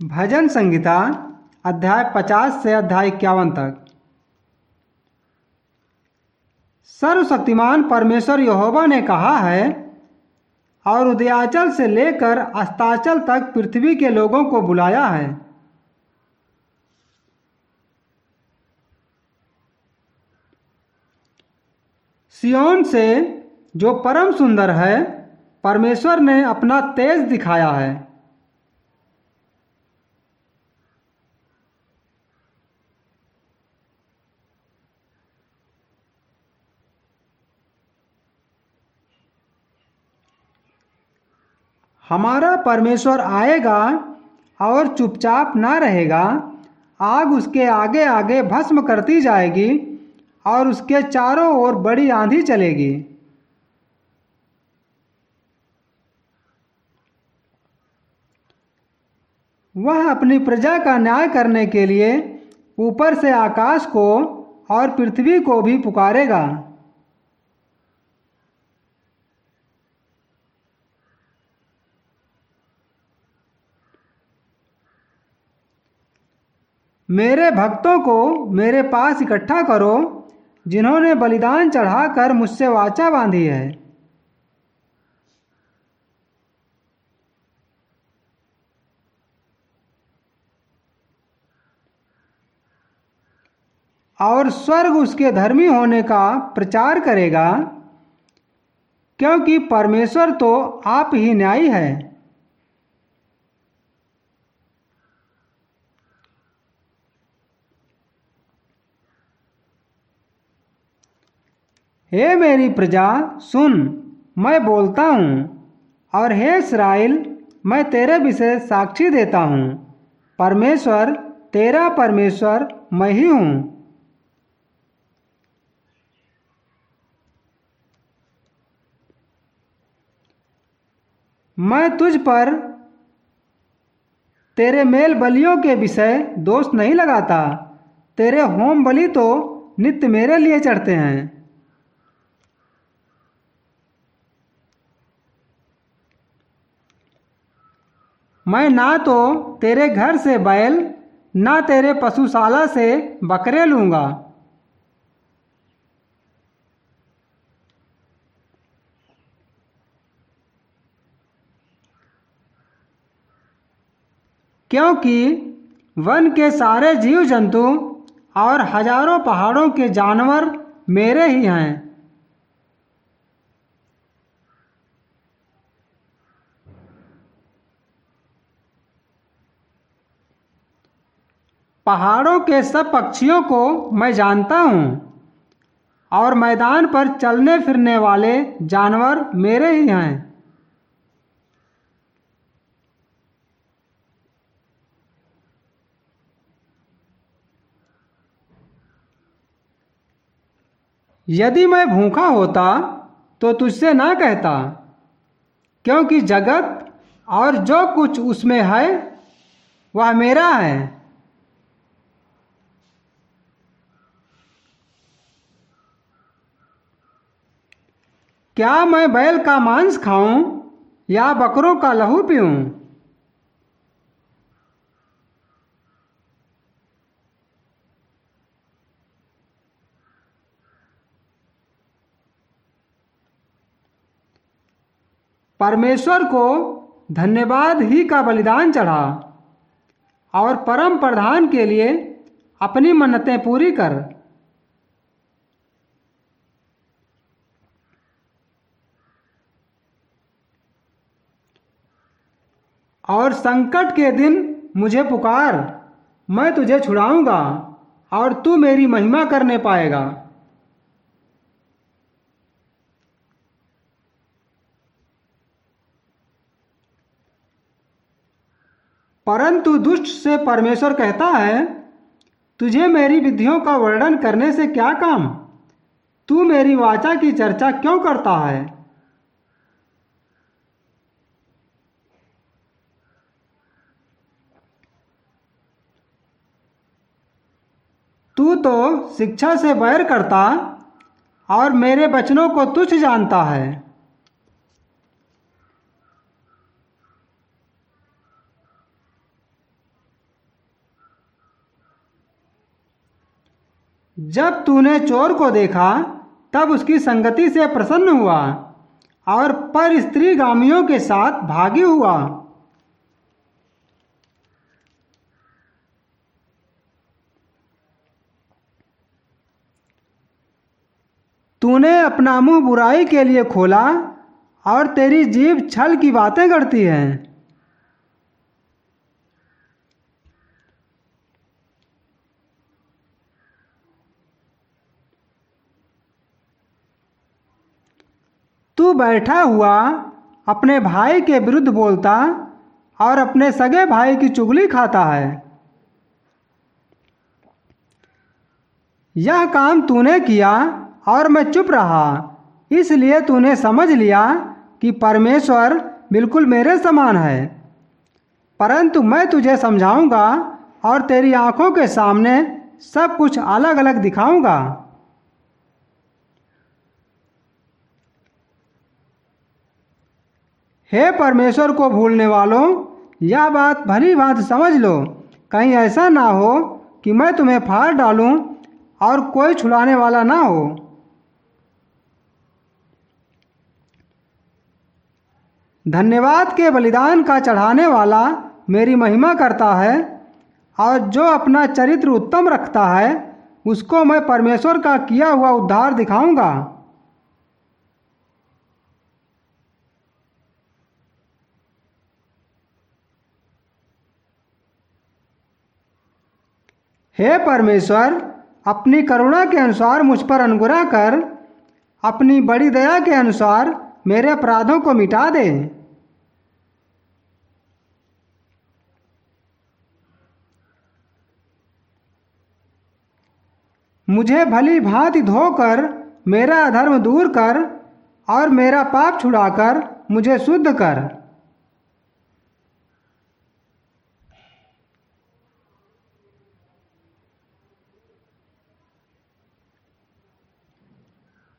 भजन संहिता अध्याय 50 से अध्याय 51 तक। सर्वशक्तिमान परमेश्वर यहोवा ने कहा है, और उदयाचल से लेकर अस्ताचल तक पृथ्वी के लोगों को बुलाया है। सिय्योन से जो परम सुंदर है, परमेश्वर ने अपना तेज दिखाया है। हमारा परमेश्वर आएगा और चुपचाप ना रहेगा। आग उसके आगे आगे भस्म करती जाएगी और उसके चारों ओर बड़ी आंधी चलेगी। वह अपनी प्रजा का न्याय करने के लिए ऊपर से आकाश को और पृथ्वी को भी पुकारेगा। मेरे भक्तों को मेरे पास इकट्ठा करो, जिन्होंने बलिदान चढ़ाकर मुझसे वाचा बांधी है। और स्वर्ग उसके धर्मी होने का प्रचार करेगा, क्योंकि परमेश्वर तो आप ही न्यायी है। हे मेरी प्रजा सुन, मैं बोलता हूँ, और हे इस्राएल, मैं तेरे विषय साक्षी देता हूँ। परमेश्वर तेरा परमेश्वर मैं ही हूँ। मैं तुझ पर तेरे मेल बलियों के विषय दोष नहीं लगाता। तेरे होम बलि तो नित्य मेरे लिए चढ़ते हैं। मैं ना तो तेरे घर से बैल, ना तेरे पशुशाला से बकरे लूँगा। क्योंकि वन के सारे जीव जंतु और हजारों पहाड़ों के जानवर मेरे ही हैं। पहाड़ों के सब पक्षियों को मैं जानता हूँ, और मैदान पर चलने फिरने वाले जानवर मेरे ही हैं। यदि मैं भूखा होता तो तुझसे ना कहता, क्योंकि जगत और जो कुछ उसमें है वह मेरा है। क्या मैं बैल का मांस खाऊं या बकरों का लहू पीऊं? परमेश्वर को धन्यवाद ही का बलिदान चढ़ा, और परम प्रधान के लिए अपनी मन्नतें पूरी कर। और संकट के दिन मुझे पुकार, मैं तुझे छुड़ाऊंगा, और तू मेरी महिमा करने पाएगा। परंतु दुष्ट से परमेश्वर कहता है, तुझे मेरी विधियों का वर्णन करने से क्या काम? तू मेरी वाचा की चर्चा क्यों करता है? तू तो शिक्षा से बैर करता और मेरे वचनों को तुच्छ जानता है। जब तूने चोर को देखा तब उसकी संगति से प्रसन्न हुआ और पर स्त्रीगामियों के साथ भागी हुआ। तूने अपना मुंह बुराई के लिए खोला और तेरी जीभ छल की बातें करती है। तू बैठा हुआ अपने भाई के विरुद्ध बोलता और अपने सगे भाई की चुगली खाता है। यह काम तूने किया और मैं चुप रहा, इसलिए तूने समझ लिया कि परमेश्वर बिल्कुल मेरे समान है। परंतु मैं तुझे समझाऊंगा और तेरी आंखों के सामने सब कुछ अलग अलग दिखाऊंगा। हे परमेश्वर को भूलने वालों, यह बात भली भांति समझ लो, कहीं ऐसा ना हो कि मैं तुम्हें फाड़ डालूं और कोई छुड़ाने वाला ना हो। धन्यवाद के बलिदान का चढ़ाने वाला मेरी महिमा करता है, और जो अपना चरित्र उत्तम रखता है उसको मैं परमेश्वर का किया हुआ उद्धार दिखाऊंगा। हे परमेश्वर, अपनी करुणा के अनुसार मुझ पर अनुग्रह कर, अपनी बड़ी दया के अनुसार मेरे अपराधों को मिटा दे। मुझे भली भांति धोकर मेरा अधर्म दूर कर और मेरा पाप छुड़ाकर मुझे शुद्ध कर।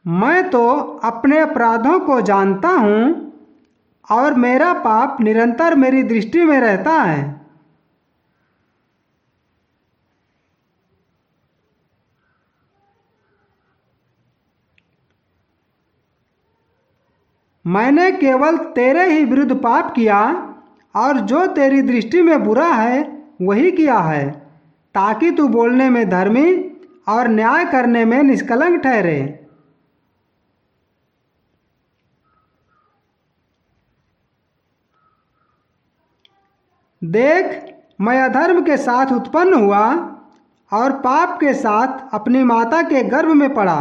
मैं तो अपने अपराधों को जानता हूँ और मेरा पाप निरंतर मेरी दृष्टि में रहता है। मैंने केवल तेरे ही विरुद्ध पाप किया और जो तेरी दृष्टि में बुरा है वही किया है, ताकि तू बोलने में धर्मी और न्याय करने में निष्कलंक ठहरे। देख, मैं अधर्म के साथ उत्पन्न हुआ और पाप के साथ अपनी माता के गर्भ में पड़ा।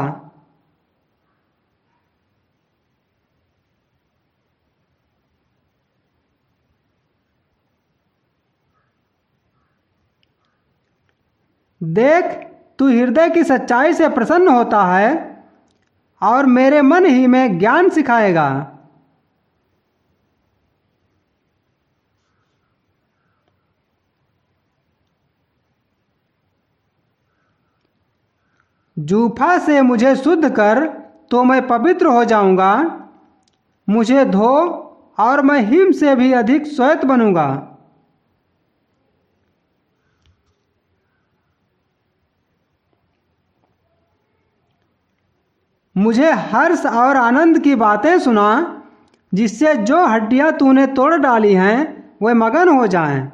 देख, तू हृदय की सच्चाई से प्रसन्न होता है और मेरे मन ही में ज्ञान सिखाएगा। जूफा से मुझे शुद्ध कर तो मैं पवित्र हो जाऊंगा। मुझे धो और मैं हिम से भी अधिक श्वेत बनूंगा। मुझे हर्ष और आनंद की बातें सुना, जिससे जो हड्डियां तूने तोड़ डाली हैं वे मगन हो जाएं।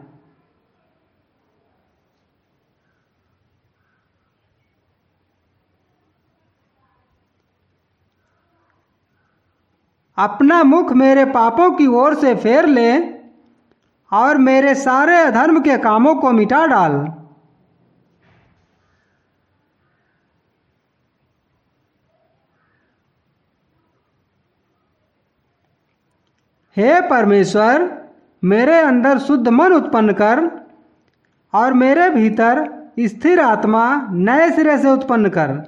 अपना मुख मेरे पापों की ओर से फेर ले और मेरे सारे अधर्म के कामों को मिटा डाल। हे परमेश्वर, मेरे अंदर शुद्ध मन उत्पन्न कर और मेरे भीतर स्थिर आत्मा नए सिरे से उत्पन्न कर।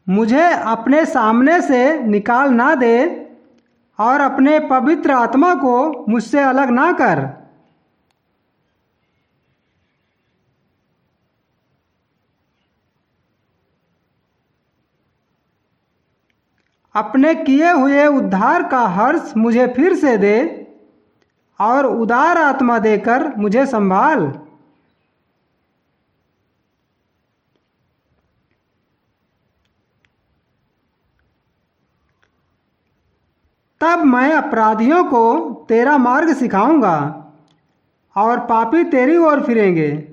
मुझे अपने सामने से निकाल ना दे और अपने पवित्र आत्मा को मुझसे अलग ना कर। अपने किए हुए उद्धार का हर्ष मुझे फिर से दे और उदार आत्मा देकर मुझे संभाल। तब मैं अपराधियों को तेरा मार्ग सिखाऊंगा और पापी तेरी ओर फिरेंगे।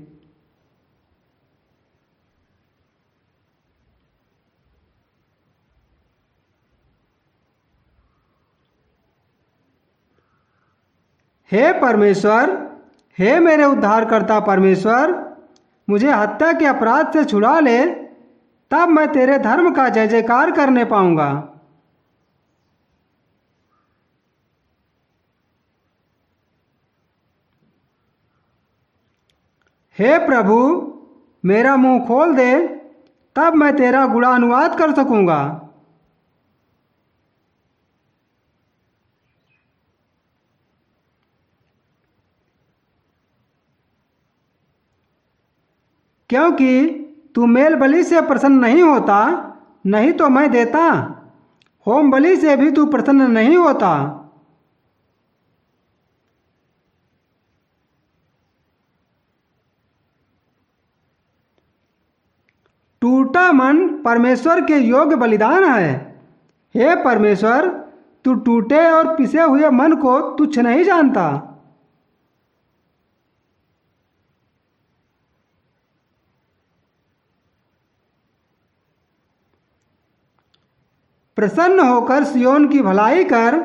हे परमेश्वर, हे मेरे उद्धारकर्ता परमेश्वर, मुझे हत्या के अपराध से छुड़ा ले, तब मैं तेरे धर्म का जय जयकार करने पाऊंगा। हे प्रभु, मेरा मुंह खोल दे, तब मैं तेरा गुणानुवाद कर सकूंगा। क्योंकि तू मेल बलि से प्रसन्न नहीं होता, नहीं तो मैं देता। होम बलि से भी तू प्रसन्न नहीं होता। टूटा मन परमेश्वर के योग्य बलिदान है। हे परमेश्वर, तू टूटे और पिसे हुए मन को तुच्छ नहीं जानता। प्रसन्न होकर सियोन की भलाई कर,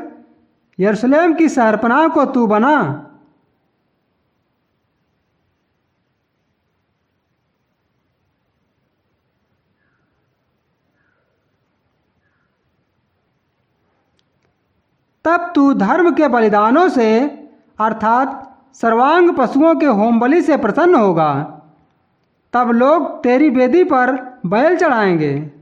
यरूशलेम की शहरपनाह को तू बना। तब तू धर्म के बलिदानों से अर्थात सर्वांग पशुओं के होमबलि से प्रसन्न होगा। तब लोग तेरी वेदी पर बैल चढ़ाएंगे।